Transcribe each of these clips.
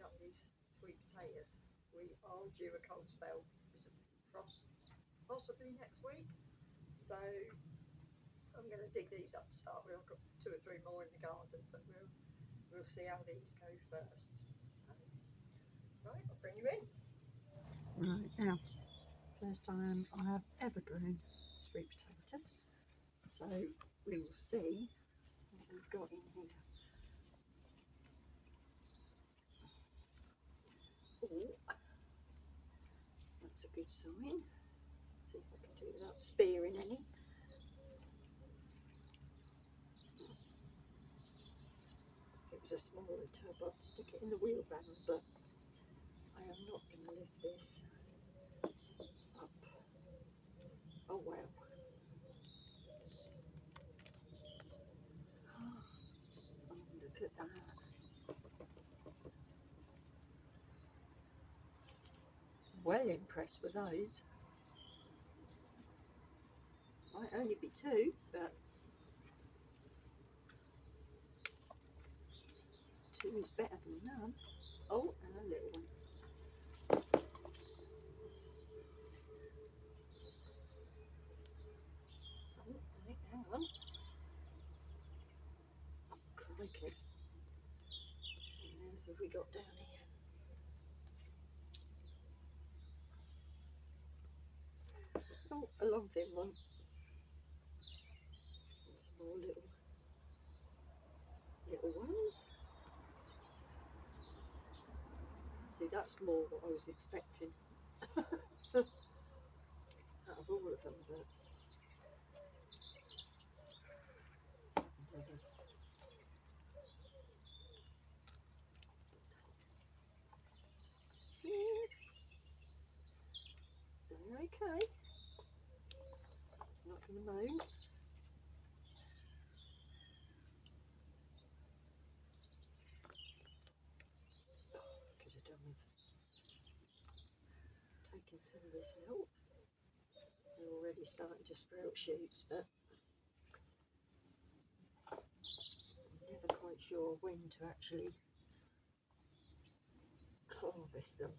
up these sweet potatoes. We are due a cold spell with some frosts possibly next week, so I'm going to dig these up to start with. I've got 2 or 3 more in the garden, but we'll see how these go first. So, right, I'll bring you in. Right, now, first time I have ever grown sweet potatoes, so we will see what we've got in here. Oh, that's a good sign. See if I can do it without spearing any. If it was a smaller tub, I'd stick it in the wheelbarrow, but I am not going to lift this up. Oh wow. Oh, look at that. Well impressed with those. Might only be 2, but 2 is better than none. Oh, and a little one. Oh, hang on. Oh, crikey. What else have we got down here? Oh, a long thin one. And some more little ones. See, that's more what I was expecting out of all of them, but they're okay. Not going to moan. Could have done with taking some of this out. They're already starting to sprout shoots, but I'm never quite sure when to actually harvest them.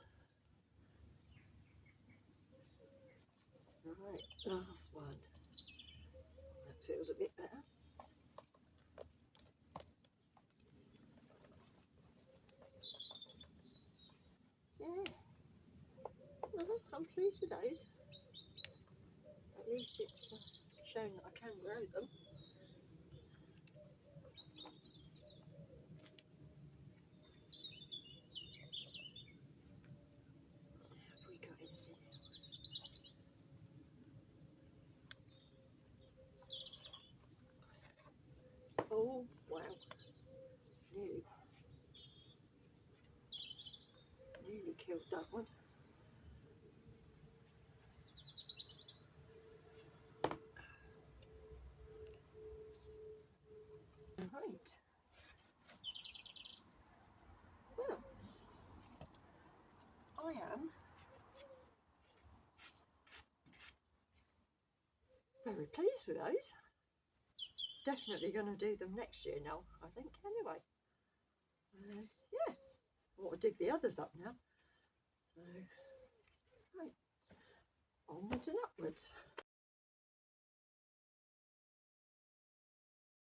Right, last one. That feels a bit better. Yeah, well, I'm pleased with those. At least it's shown that I can grow them. Have we got anything else? Oh wow, nearly killed that one. Right, well, I am very pleased with those. Definitely going to do them next year now, I think, anyway. Yeah, I want to dig the others up now. So, right, onwards and upwards.